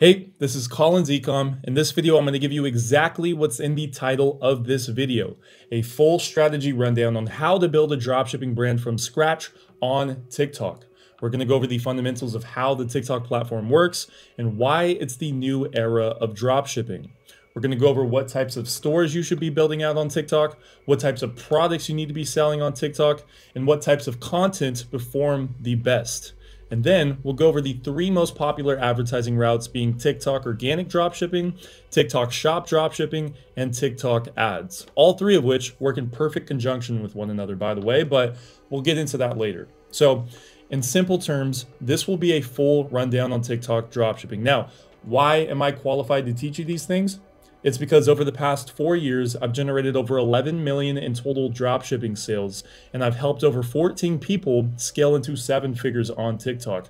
Hey, this is Collins Ecom. In this video, I'm going to give you exactly what's in the title of this video, a full strategy rundown on how to build a dropshipping brand from scratch on TikTok. We're going to go over the fundamentals of how the TikTok platform works and why it's the new era of dropshipping. We're going to go over what types of stores you should be building out on TikTok, what types of products you need to be selling on TikTok, and what types of content perform the best. And then we'll go over the three most popular advertising routes being TikTok organic dropshipping, TikTok shop dropshipping, and TikTok ads. All three of which work in perfect conjunction with one another, by the way, but we'll get into that later. So in simple terms, this will be a full rundown on TikTok dropshipping. Now, why am I qualified to teach you these things? It's because over the past 4 years, I've generated over 11 million in total dropshipping sales, and I've helped over 14 people scale into 7 figures on TikTok.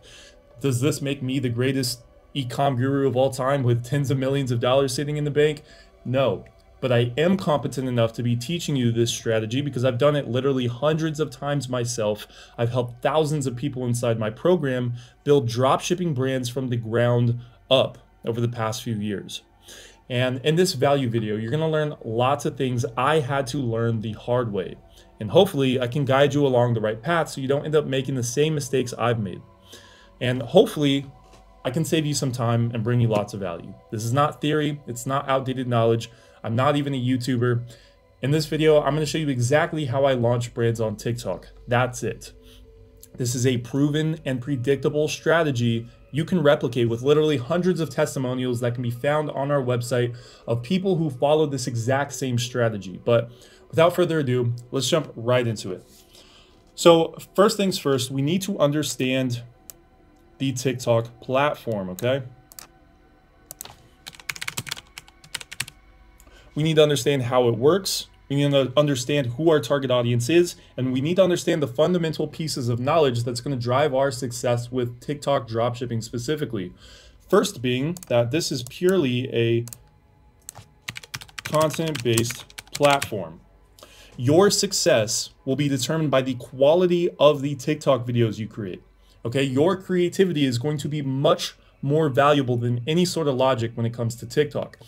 Does this make me the greatest e-com guru of all time with tens of millions of dollars sitting in the bank? No, but I am competent enough to be teaching you this strategy because I've done it literally hundreds of times myself. I've helped thousands of people inside my program build dropshipping brands from the ground up over the past few years. And in this value video, you're going to learn lots of things I had to learn the hard way. And hopefully I can guide you along the right path so you don't end up making the same mistakes I've made. And hopefully I can save you some time and bring you lots of value. This is not theory. It's not outdated knowledge. I'm not even a YouTuber. In this video, I'm going to show you exactly how I launch brands on TikTok. That's it. This is a proven and predictable strategy you can replicate with literally hundreds of testimonials that can be found on our website of people who followed this exact same strategy. But without further ado, let's jump right into it. So first things first, we need to understand the TikTok platform, okay? We need to understand how it works. We need to understand who our target audience is, and we need to understand the fundamental pieces of knowledge that's going to drive our success with TikTok dropshipping specifically. First being that this is purely a content-based platform. Your success will be determined by the quality of the TikTok videos you create. Okay, your creativity is going to be much more valuable than any sort of logic when it comes to TikTok.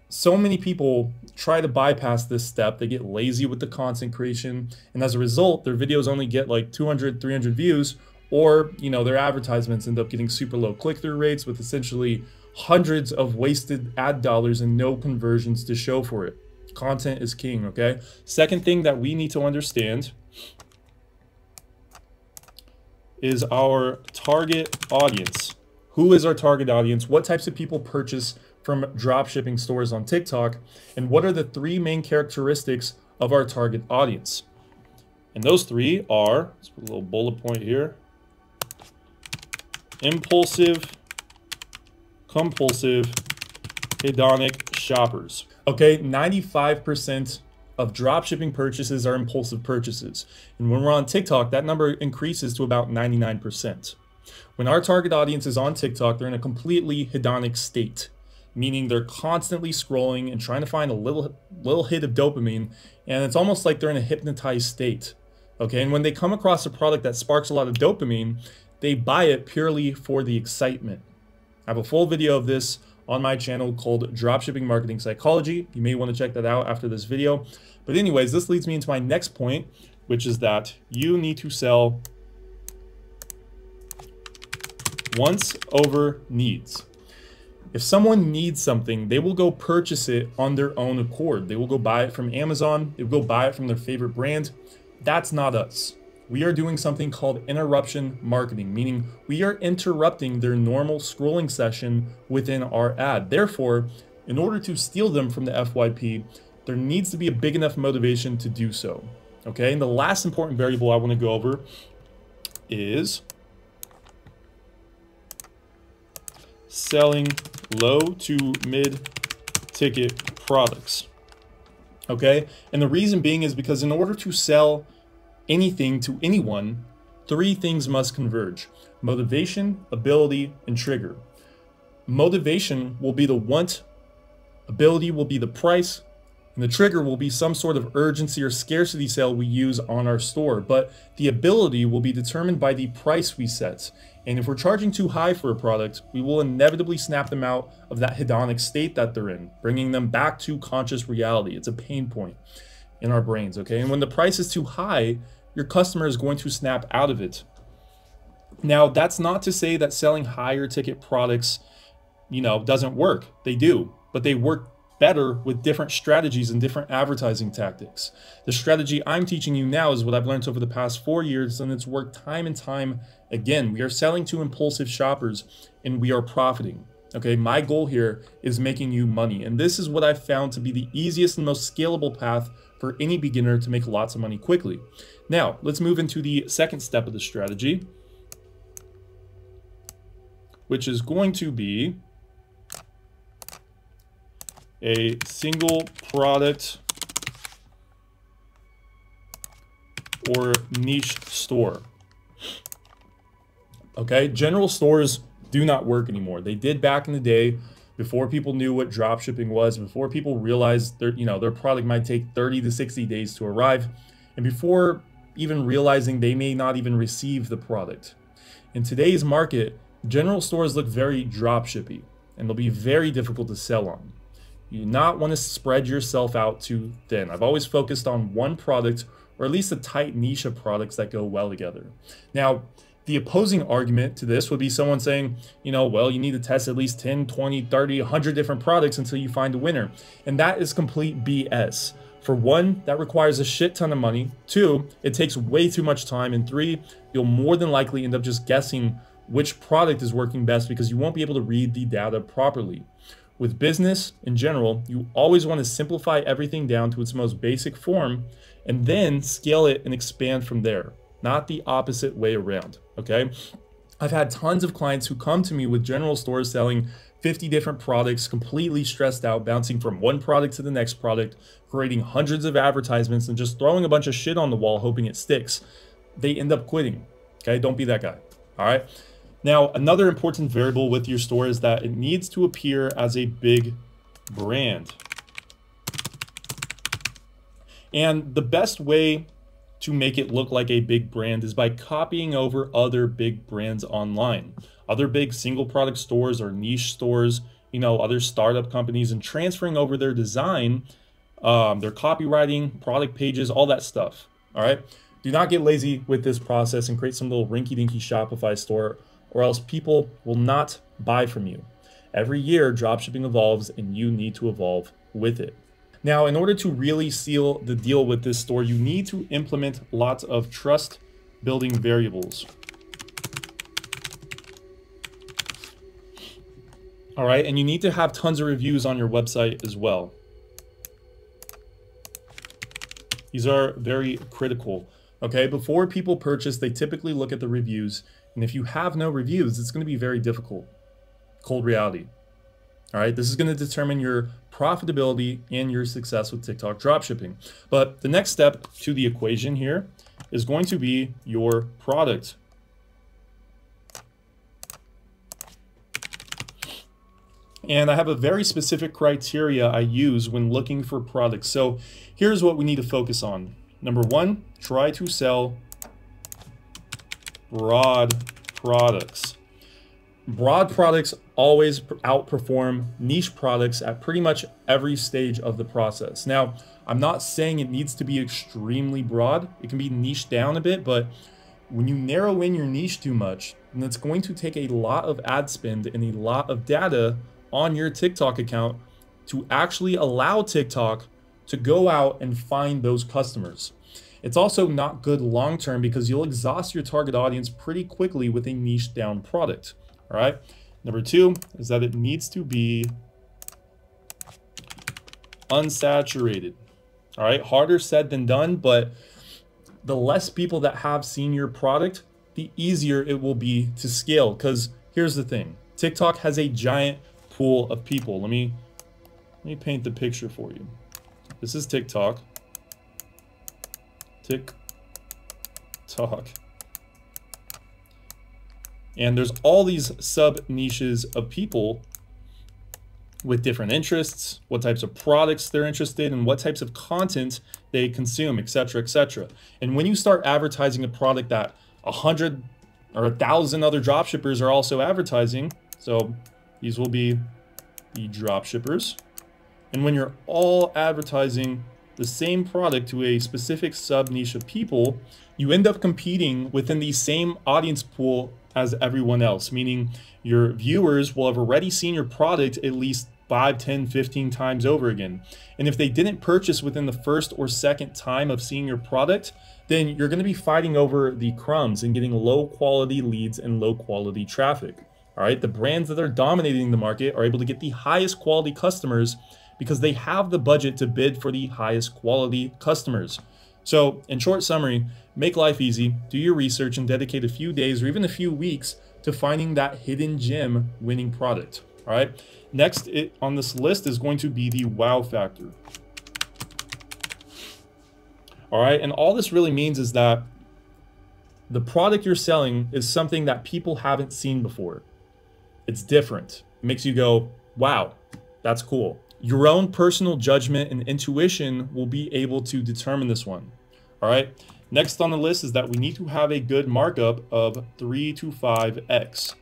So many people try to bypass this step. They get lazy with the content creation, and as a result, their videos only get like 200, 300 views, or their advertisements end up getting super low click-through rates with essentially hundreds of wasted ad dollars and no conversions to show for it. Content is king, okay? Second thing that we need to understand is our target audience. Who is our target audience? What types of people purchase from dropshipping stores on TikTok, and what are the 3 main characteristics of our target audience? And those 3 are, let's put a little bullet point here: impulsive, compulsive, hedonic shoppers. Okay, 95% of dropshipping purchases are impulsive purchases. And when we're on TikTok, that number increases to about 99%. When our target audience is on TikTok, they're in a completely hedonic state, meaning they're constantly scrolling and trying to find a little hit of dopamine, and it's almost like they're in a hypnotized state. Okay, and when they come across a product that sparks a lot of dopamine, they buy it purely for the excitement. I have a full video of this on my channel called Dropshipping Marketing Psychology. You may want to check that out after this video. But anyways, this leads me into my next point, which is that you need to sell wants over needs. If someone needs something, they will go purchase it on their own accord. They will go buy it from Amazon. They will go buy it from their favorite brand. That's not us. We are doing something called interruption marketing, meaning we are interrupting their normal scrolling session within our ad. Therefore, in order to steal them from the FYP, there needs to be a big enough motivation to do so. Okay, and the last important variable I want to go over is selling low to mid ticket products. Okay, and the reason being is because in order to sell anything to anyone, 3 things must converge: motivation, ability, and trigger. Motivation will be the want, ability will be the price, and the trigger will be some sort of urgency or scarcity sale we use on our store. But the ability will be determined by the price we set. And if we're charging too high for a product, we will inevitably snap them out of that hedonic state that they're in, bringing them back to conscious reality. It's a pain point in our brains, okay? And when the price is too high, your customer is going to snap out of it. Now, that's not to say that selling higher ticket products, doesn't work. They do, but they work better with different strategies and different advertising tactics. The strategy I'm teaching you now is what I've learned over the past 4 years, and it's worked time and time again. We are selling to impulsive shoppers and we are profiting. Okay, my goal here is making you money. And this is what I've found to be the easiest and most scalable path for any beginner to make lots of money quickly. Now, let's move into the second step of the strategy, which is going to be a single product or niche store. Okay, general stores do not work anymore. They did back in the day, before people knew what dropshipping was, before people realized their product might take 30 to 60 days to arrive, and before even realizing they may not even receive the product. In today's market, general stores look very dropshippy, and they'll be very difficult to sell on. You do not want to spread yourself out too thin. I've always focused on one product, or at least a tight niche of products that go well together. Now, the opposing argument to this would be someone saying, well, you need to test at least 10, 20, 30, 100 different products until you find a winner. And that is complete BS. For one, that requires a shit ton of money. 2, it takes way too much time. And 3, you'll more than likely end up just guessing which product is working best because you won't be able to read the data properly. With business in general, you always want to simplify everything down to its most basic form and then scale it and expand from there, not the opposite way around, okay? I've had tons of clients who come to me with general stores selling 50 different products, completely stressed out, bouncing from one product to the next product, creating hundreds of advertisements and just throwing a bunch of shit on the wall hoping it sticks. They end up quitting, okay? Don't be that guy, all right? Now, another important variable with your store is that it needs to appear as a big brand. And the best way to make it look like a big brand is by copying over other big brands online, other big single product stores or niche stores, other startup companies, and transferring over their design, their copywriting, product pages, all that stuff, all right? Do not get lazy with this process and create some little rinky-dinky Shopify store, or else people will not buy from you. Every year, dropshipping evolves and you need to evolve with it. Now, in order to really seal the deal with this store, you need to implement lots of trust building variables. All right, and you need to have tons of reviews on your website as well. These are very critical. Okay, before people purchase, they typically look at the reviews. And if you have no reviews, it's going to be very difficult. Cold reality. All right, this is going to determine your profitability and your success with TikTok dropshipping. But the next step to the equation here is going to be your product. And I have a very specific criteria I use when looking for products. So here's what we need to focus on. Number 1, try to sell broad products. Broad products always outperform niche products at pretty much every stage of the process. Now, I'm not saying it needs to be extremely broad. It can be niched down a bit, but when you narrow in your niche too much, then it's going to take a lot of ad spend and a lot of data on your TikTok account to actually allow TikTok to go out and find those customers. It's also not good long-term because you'll exhaust your target audience pretty quickly with a niche down product, all right? Number 2 is that it needs to be unsaturated, all right? Harder said than done, but the less people that have seen your product, the easier it will be to scale. Because here's the thing, TikTok has a giant pool of people. Let me paint the picture for you. This is TikTok. And there's all these sub niches of people with different interests, what types of products they're interested in, what types of content they consume, etc., etc. And when you start advertising a product that 100 or 1,000 other dropshippers are also advertising. So these will be the dropshippers. And when you're all advertising the same product to a specific sub niche of people, you end up competing within the same audience pool as everyone else, meaning your viewers will have already seen your product at least 5, 10, 15 times over again. And if they didn't purchase within the first or second time of seeing your product, then you're going to be fighting over the crumbs and getting low quality leads and low quality traffic. All right, the brands that are dominating the market are able to get the highest quality customers because they have the budget to bid for the highest quality customers. So in short summary, make life easy, do your research, and dedicate a few days or even a few weeks to finding that hidden gem winning product. All right, next on this list is going to be the wow factor. All right, and all this really means is that the product you're selling is something that people haven't seen before. It's different. It makes you go, wow, that's cool. Your own personal judgment and intuition will be able to determine this one. All right. Next on the list is that we need to have a good markup of 3 to 5x.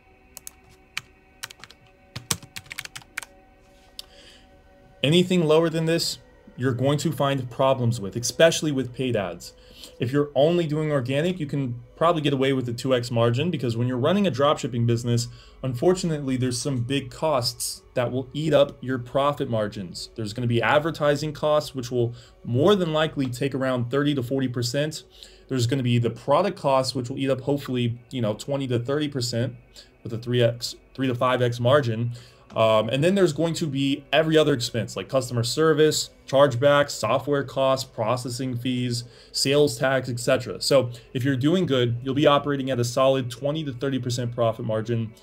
Anything lower than this, you're going to find problems with, especially with paid ads. If you're only doing organic, you can probably get away with the 2x margin, because when you're running a dropshipping business, unfortunately, there's some big costs that will eat up your profit margins. There's going to be advertising costs, which will more than likely take around 30 to 40%. There's going to be the product costs, which will eat up hopefully, 20 to 30% with a 3 to 5x margin. And then there's going to be every other expense like customer service, chargebacks, software costs, processing fees, sales tax, etc. So if you're doing good, you'll be operating at a solid 20 to 30% profit margin.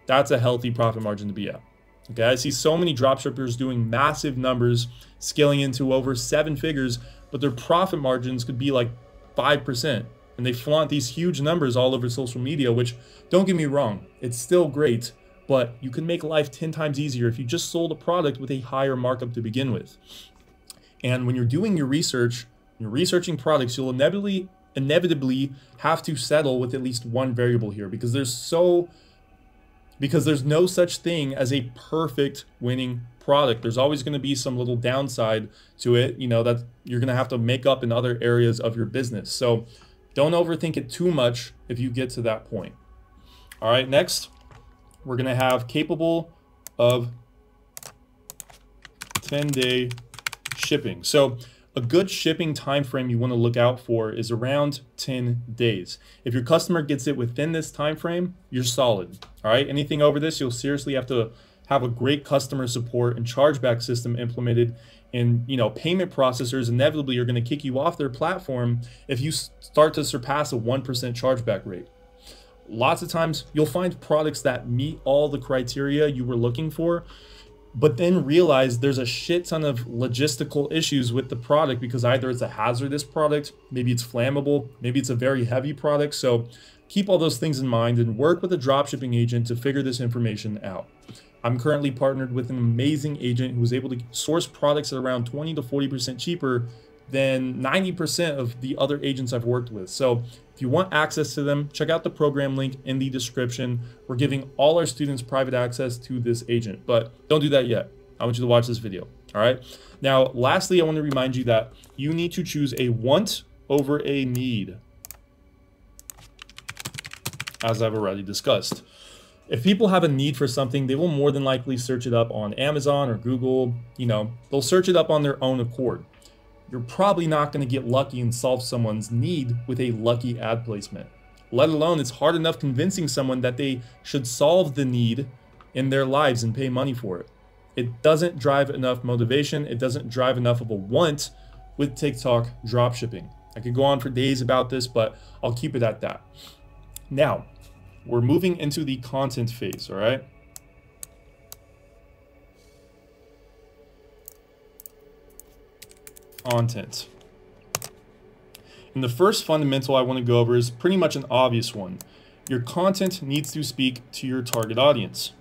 That's a healthy profit margin to be at. Okay, I see so many dropshippers doing massive numbers, scaling into over 7 figures, but their profit margins could be like 5%. And they flaunt these huge numbers all over social media, which, don't get me wrong, it's still great. But you can make life 10 times easier if you just sold a product with a higher markup to begin with. And when you're doing your research, you're researching products, you'll inevitably have to settle with at least one variable here, because there's no such thing as a perfect winning product. There's always going to be some little downside to it, that you're going to have to make up in other areas of your business. So don't overthink it too much if you get to that point. All right, next, we're going to have capable of 10-day shipping. So a good shipping time frame you want to look out for is around 10 days. If your customer gets it within this time frame, you're solid. All right, anything over this, you'll seriously have to have a great customer support and chargeback system implemented. And payment processors inevitably are going to kick you off their platform if you start to surpass a 1% chargeback rate. Lots of times you'll find products that meet all the criteria you were looking for, but then realize there's a shit ton of logistical issues with the product, because either it's a hazardous product, maybe it's flammable, maybe it's a very heavy product. So keep all those things in mind and work with a dropshipping agent to figure this information out. I'm currently partnered with an amazing agent who is able to source products at around 20 to 40% cheaper than 90% of the other agents I've worked with. So if you want access to them, check out the program link in the description. We're giving all our students private access to this agent, but don't do that yet. I want you to watch this video. All right. Now, lastly, I want to remind you that you need to choose a want over a need, as I've already discussed. If people have a need for something, they will more than likely search it up on Amazon or Google. They'll search it up on their own accord. You're probably not going to get lucky and solve someone's need with a lucky ad placement. Let alone, it's hard enough convincing someone that they should solve the need in their lives and pay money for it. It doesn't drive enough motivation. It doesn't drive enough of a want with TikTok dropshipping. I could go on for days about this, but I'll keep it at that. Now, we're moving into the content phase, all right? Content. And the first fundamental I want to go over is pretty much an obvious one. Your content needs to speak to your target audience.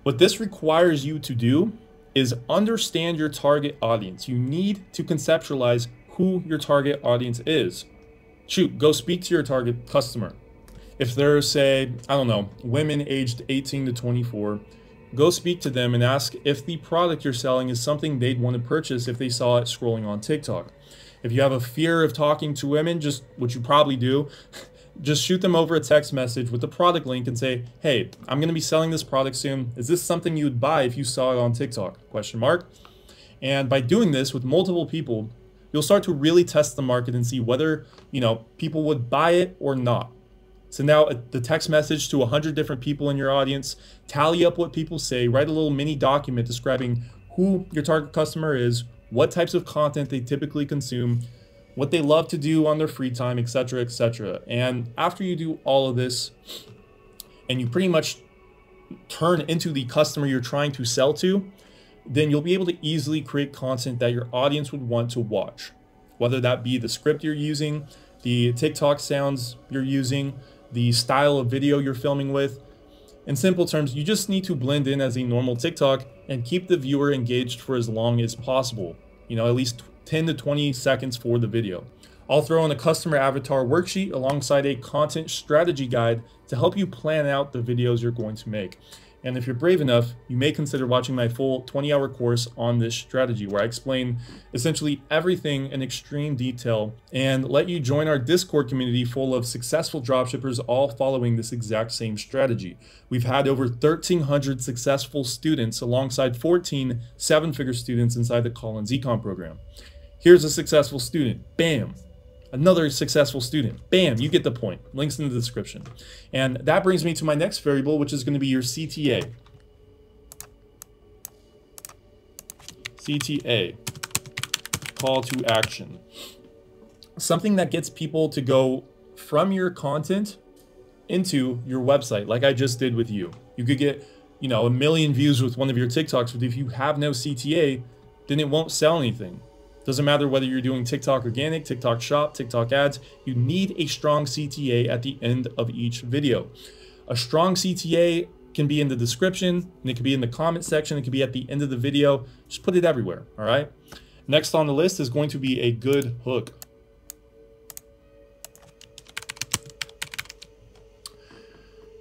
What this requires you to do is understand your target audience. You need to conceptualize who your target audience is. Shoot, go speak to your target customer. If they're, say, I don't know, women aged 18 to 24, go speak to them and ask if the product you're selling is something they'd want to purchase if they saw it scrolling on TikTok. If you have a fear of talking to women, just which you probably do, just shoot them over a text message with the product link and say, hey, I'm going to be selling this product soon. Is this something you would buy if you saw it on TikTok? Question mark. And by doing this with multiple people, you'll start to really test the market and see whether, people would buy it or not. So now the text message to 100 different people in your audience, tally up what people say, write a little mini document describing who your target customer is, what types of content they typically consume, what they love to do on their free time, etc., etc. And after you do all of this and you pretty much turn into the customer you're trying to sell to, then you'll be able to easily create content that your audience would want to watch, whether that be the script you're using, the TikTok sounds you're using, the style of video you're filming with. In simple terms, you just need to blend in as a normal TikTok and keep the viewer engaged for as long as possible, at least 10 to 20 seconds for the video. I'll throw in a customer avatar worksheet alongside a content strategy guide to help you plan out the videos you're going to make. And if you're brave enough, you may consider watching my full 20-hour course on this strategy, where I explain essentially everything in extreme detail and let you join our Discord community full of successful dropshippers all following this exact same strategy. We've had over 1,300 successful students alongside 14 seven-figure students inside the Collins Econ program. Here's a successful student. Bam. Another successful student. Bam, you get the point. Links in the description. And that brings me to my next variable, which is going to be your CTA. CTA, call to action. Something that gets people to go from your content into your website, like I just did with you. You could get, 1 million views with one of your TikToks, but if you have no CTA, then it won't sell anything. Doesn't matter whether you're doing TikTok organic, TikTok shop, TikTok ads, you need a strong CTA at the end of each video. A strong CTA can be in the description, and it can be in the comment section, it can be at the end of the video. Just put it everywhere, all right? Next on the list is going to be a good hook.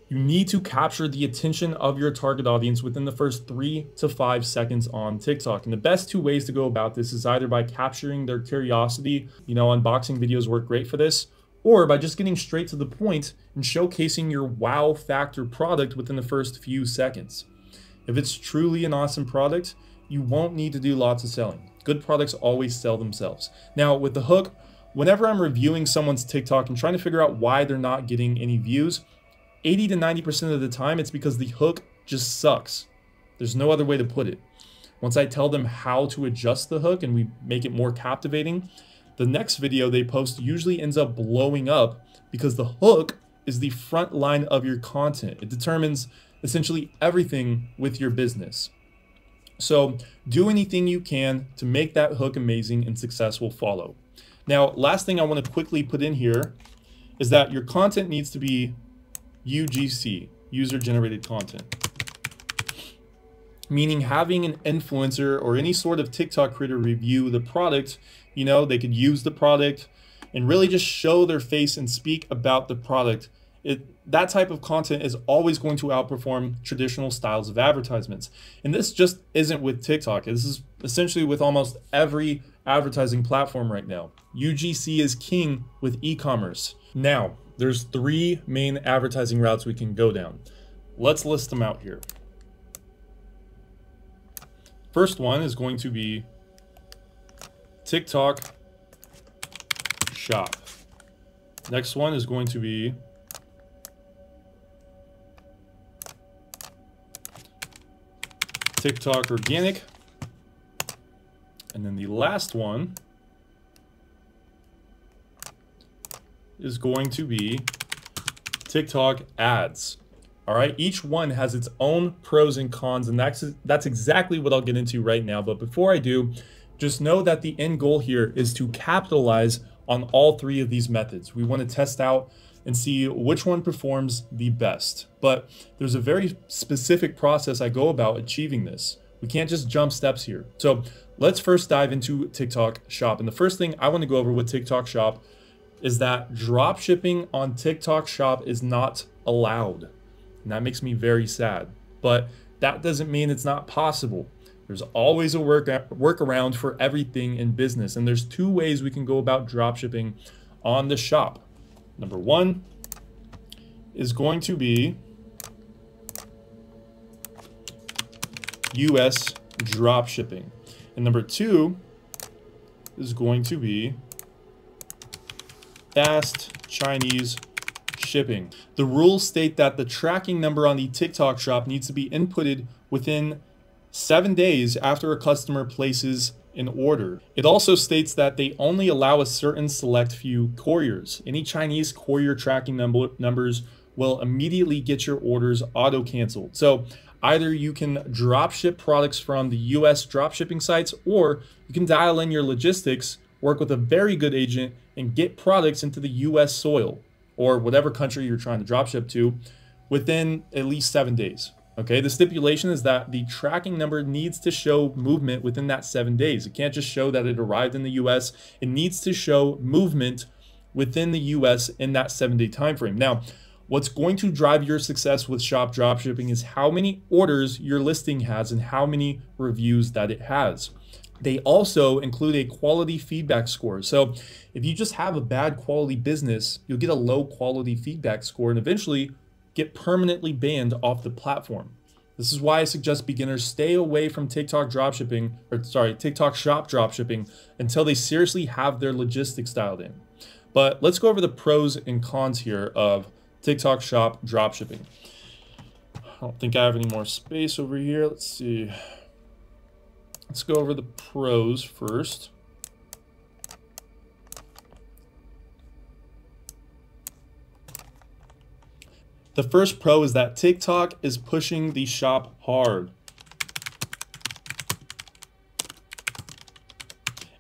You need to capture the attention of your target audience within the first 3 to 5 seconds on TikTok. And the best 2 ways to go about this is either by capturing their curiosity, unboxing videos work great for this, or by just getting straight to the point and showcasing your wow factor product within the first few seconds. If it's truly an awesome product, you won't need to do lots of selling. Good products always sell themselves. Now with the hook, whenever I'm reviewing someone's TikTok and trying to figure out why they're not getting any views, 80 to 90% of the time, it's because the hook just sucks. There's no other way to put it. Once I tell them how to adjust the hook and we make it more captivating, the next video they post usually ends up blowing up because the hook is the front line of your content. It determines essentially everything with your business. So do anything you can to make that hook amazing and success will follow. Now, last thing I want to quickly put in here is that your content needs to be UGC, user-generated content. Meaning having an influencer or any sort of TikTok creator review the product, they could use the product and really just show their face and speak about the product. That type of content is always going to outperform traditional styles of advertisements. And this just isn't with TikTok. This is essentially with almost every advertising platform right now. UGC is king with e-commerce. Now, there's 3 main advertising routes we can go down. Let's list them out here. First one is going to be TikTok shop. Next one is going to be TikTok organic. And then the last one is going to be TikTok ads. All right, each one has its own pros and cons, and that's exactly what I'll get into right now. But before I do, just know that the end goal here is to capitalize on all 3 of these methods. We want to test out and see which one performs the best. But there's a very specific process I go about achieving this. We can't just jump steps here. So let's first dive into TikTok shop. And the first thing I want to go over with TikTok shop is that drop shipping on TikTok Shop is not allowed. And that makes me very sad. But that doesn't mean it's not possible. There's always a workaround for everything in business. And there's two ways we can go about drop shipping on the shop. Number one is going to be US drop shipping. And number two is going to be fast Chinese shipping. The rules state that the tracking number on the TikTok shop needs to be inputted within 7 days after a customer places an order. It also states that they only allow a certain select few couriers. Any Chinese courier tracking numbers will immediately get your orders auto-canceled. So either you can drop ship products from the US drop shipping sites, or you can dial in your logistics, work with a very good agent, and get products into the US soil or whatever country you're trying to drop ship to within at least 7 days. Okay, the stipulation is that the tracking number needs to show movement within that 7 days. It can't just show that it arrived in the US. It needs to show movement within the US in that 7-day time frame. Now, what's going to drive your success with shop dropshipping is how many orders your listing has and how many reviews that it has. They also include a quality feedback score. So if you just have a bad quality business, you'll get a low quality feedback score and eventually get permanently banned off the platform. This is why I suggest beginners stay away from TikTok shop dropshipping until they seriously have their logistics dialed in. But let's go over the pros and cons here of TikTok shop dropshipping. I don't think I have any more space over here. Let's see. Let's go over the pros first. The first pro is that TikTok is pushing the shop hard.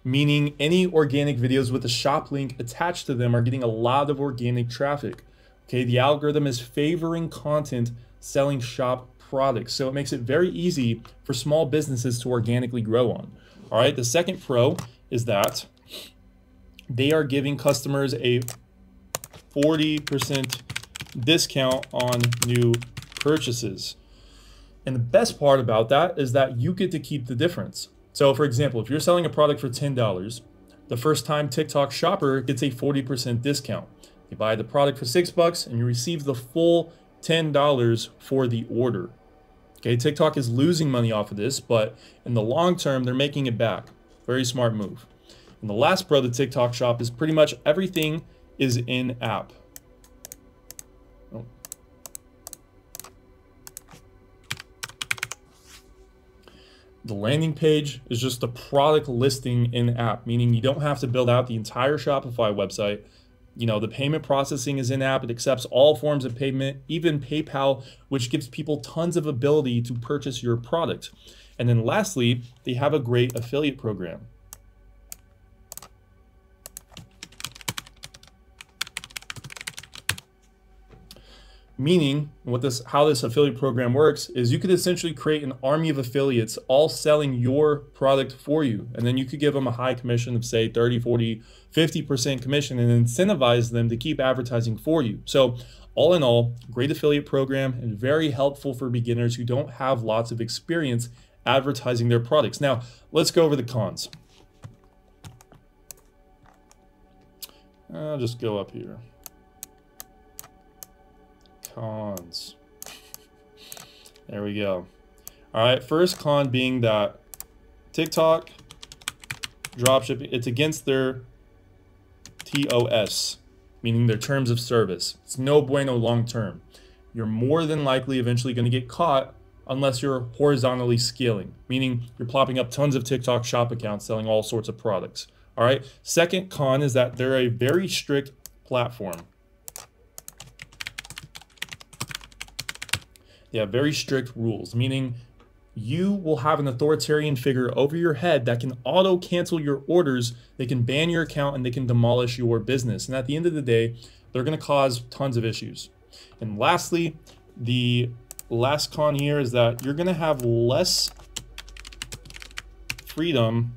Meaning any organic videos with a shop link attached to them are getting a lot of organic traffic. Okay, the algorithm is favoring content selling shop products, so it makes it very easy for small businesses to organically grow on. All right, the second pro is that they are giving customers a 40% discount on new purchases. And the best part about that is that you get to keep the difference. So for example, if you're selling a product for $10, the first time TikTok shopper gets a 40% discount. You buy the product for $6 and you receive the full $10 for the order. Okay, TikTok is losing money off of this, but in the long term, they're making it back. Very smart move. And the last pro of the TikTok shop is pretty much everything is in app. Oh. The landing page is just a product listing in app, meaning you don't have to build out the entire Shopify website. You know, the payment processing is in app. It accepts all forms of payment, even PayPal, which gives people tons of ability to purchase your product. And then lastly, they have a great affiliate program. Meaning, how this affiliate program works is you could essentially create an army of affiliates all selling your product for you. And then you could give them a high commission of say 30, 40, 50% commission and incentivize them to keep advertising for you. So all in all, great affiliate program and very helpful for beginners who don't have lots of experience advertising their products. Now, let's go over the cons. I'll just go up here. Cons. There we go. All right, first con being that TikTok dropshipping, it's against their TOS, meaning their terms of service. It's no bueno long term. You're more than likely eventually going to get caught unless you're horizontally scaling, meaning you're plopping up tons of TikTok shop accounts selling all sorts of products. All right. Second con is that they're a very strict platform. They have very strict rules, meaning you will have an authoritarian figure over your head that can auto cancel your orders, they can ban your account, and they can demolish your business. And at the end of the day, they're going to cause tons of issues. And lastly, the last con here is that you're going to have less freedom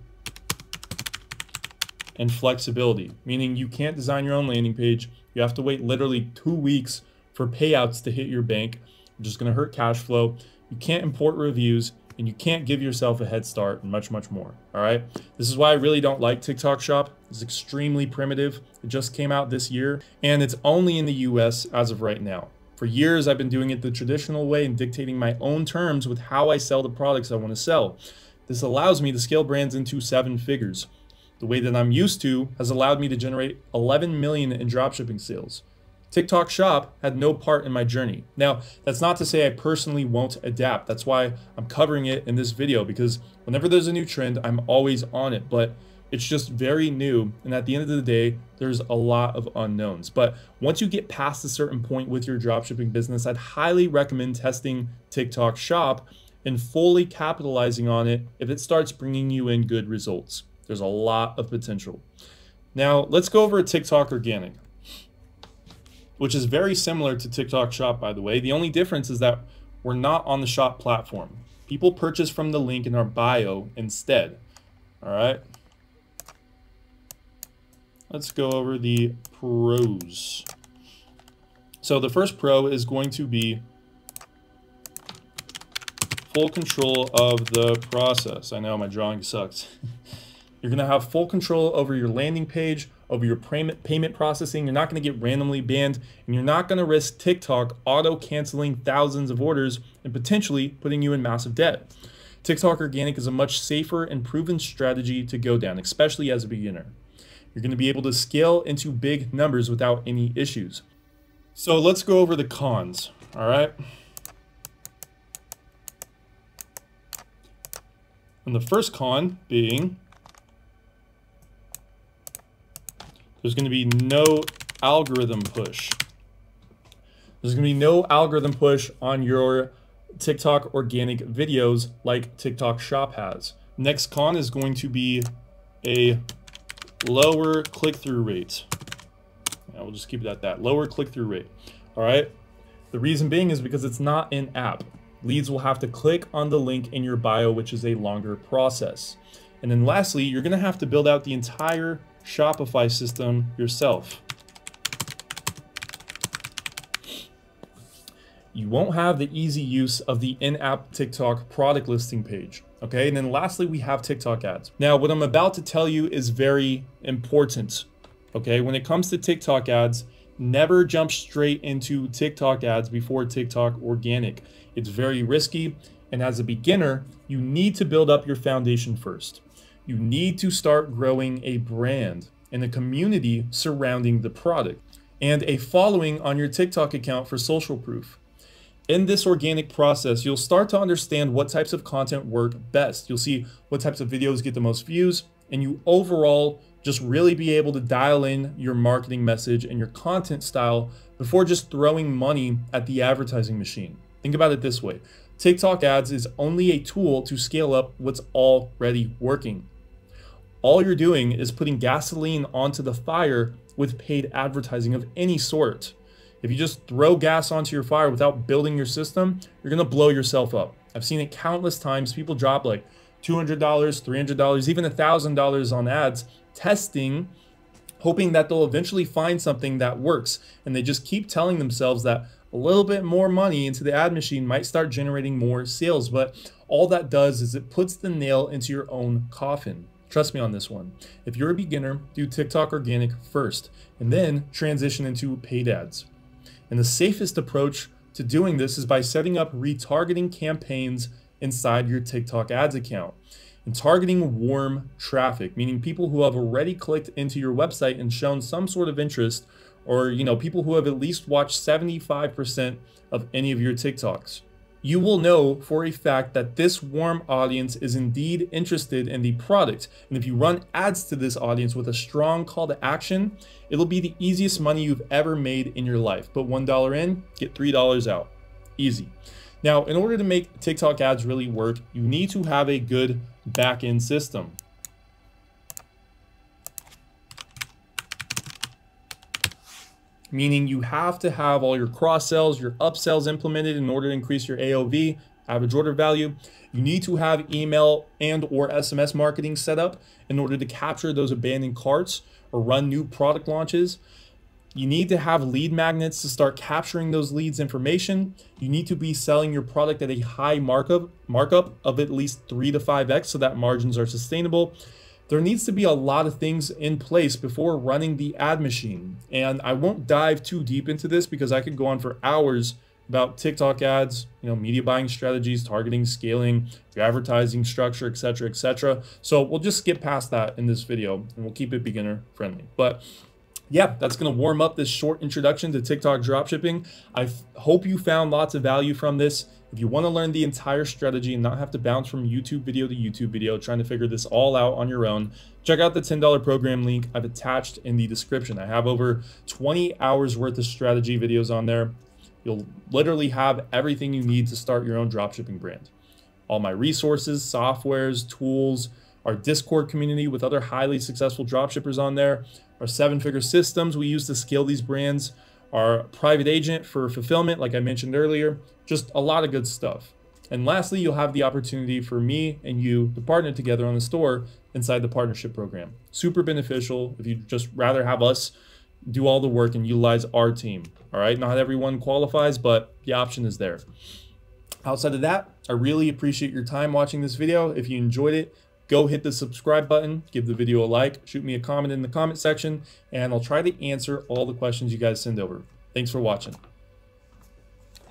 and flexibility, meaning you can't design your own landing page. You have to wait literally 2 weeks for payouts to hit your bank, which is going to hurt cash flow. You can't import reviews, and you can't give yourself a head start, and much, much more. All right. This is why I really don't like TikTok Shop. It's extremely primitive. It just came out this year, and it's only in the US as of right now. For years, I've been doing it the traditional way and dictating my own terms with how I sell the products I want to sell. This allows me to scale brands into 7 figures. The way that I'm used to has allowed me to generate 11 million in dropshipping sales. TikTok Shop had no part in my journey. Now, that's not to say I personally won't adapt. That's why I'm covering it in this video, because whenever there's a new trend, I'm always on it, but it's just very new. And at the end of the day, there's a lot of unknowns. But once you get past a certain point with your dropshipping business, I'd highly recommend testing TikTok Shop and fully capitalizing on it if it starts bringing you in good results. There's a lot of potential. Now, let's go over TikTok Organic, which is very similar to TikTok Shop, by the way. The only difference is that we're not on the shop platform. People purchase from the link in our bio instead. All right. Let's go over the pros. So the first pro is going to be full control of the process. I know my drawing sucks. You're going to have full control over your landing page, over your payment processing. You're not going to get randomly banned, and you're not going to risk TikTok auto-canceling thousands of orders and potentially putting you in massive debt. TikTok Organic is a much safer and proven strategy to go down, especially as a beginner. You're going to be able to scale into big numbers without any issues. So let's go over the cons, all right? And the first con being there's going to be no algorithm push. There's going to be no algorithm push on your TikTok organic videos like TikTok Shop has. Next con is going to be a lower click-through rate. Yeah, we'll just keep it at that. Lower click-through rate. All right. The reason being is because it's not in-app. Leads will have to click on the link in your bio, which is a longer process. And then lastly, you're going to have to build out the entire Shopify system yourself. You won't have the easy use of the in-app TikTok product listing page. Okay, and then lastly, we have TikTok ads. Now, what I'm about to tell you is very important. Okay, when it comes to TikTok ads, never jump straight into TikTok ads before TikTok organic. It's very risky, and as a beginner, you need to build up your foundation first. You need to start growing a brand and a community surrounding the product and a following on your TikTok account for social proof. In this organic process, you'll start to understand what types of content work best. You'll see what types of videos get the most views, and you overall just really be able to dial in your marketing message and your content style before just throwing money at the advertising machine. Think about it this way. TikTok ads is only a tool to scale up what's already working. All you're doing is putting gasoline onto the fire with paid advertising of any sort. If you just throw gas onto your fire without building your system, you're going to blow yourself up. I've seen it countless times. People drop like $200, $300, even $1,000 on ads, testing, hoping that they'll eventually find something that works. And they just keep telling themselves that a little bit more money into the ad machine might start generating more sales. But all that does is it puts the nail into your own coffin. Trust me on this one. If you're a beginner, do TikTok organic first, and then transition into paid ads. And the safest approach to doing this is by setting up retargeting campaigns inside your TikTok ads account and targeting warm traffic, meaning people who have already clicked into your website and shown some sort of interest, or people who have at least watched 75% of any of your TikToks. You will know for a fact that this warm audience is indeed interested in the product. And if you run ads to this audience with a strong call to action, it'll be the easiest money you've ever made in your life. Put $1 in, get $3 out. Easy. Now, in order to make TikTok ads really work, you need to have a good back-end system. Meaning you have to have all your cross sells, your upsells implemented in order to increase your AOV, average order value. You need to have email and or SMS marketing set up in order to capture those abandoned carts or run new product launches. You need to have lead magnets to start capturing those leads information. You need to be selling your product at a high markup of at least 3 to 5x so that margins are sustainable. There needs to be a lot of things in place before running the ad machine. And I won't dive too deep into this because I could go on for hours about TikTok ads, media buying strategies, targeting, scaling, your advertising structure, etc., etc. So we'll just skip past that in this video and we'll keep it beginner friendly. But yeah, that's going to warm up this short introduction to TikTok dropshipping. I hope you found lots of value from this. If you want to learn the entire strategy and not have to bounce from YouTube video to YouTube video trying to figure this all out on your own, check out the $10 program link I've attached in the description. I have over 20 hours worth of strategy videos on there. You'll literally have everything you need to start your own dropshipping brand. All my resources, softwares, tools, our Discord community with other highly successful dropshippers on there, our 7-figure systems we use to scale these brands, our private agent for fulfillment, like I mentioned earlier, just a lot of good stuff. And lastly, you'll have the opportunity for me and you to partner together on the store inside the partnership program. Super beneficial if you just rather have us do all the work and utilize our team. All right, not everyone qualifies, but the option is there. Outside of that, I really appreciate your time watching this video. If you enjoyed it, go hit the subscribe button, give the video a like, shoot me a comment in the comment section, and I'll try to answer all the questions you guys send over. Thanks for watching.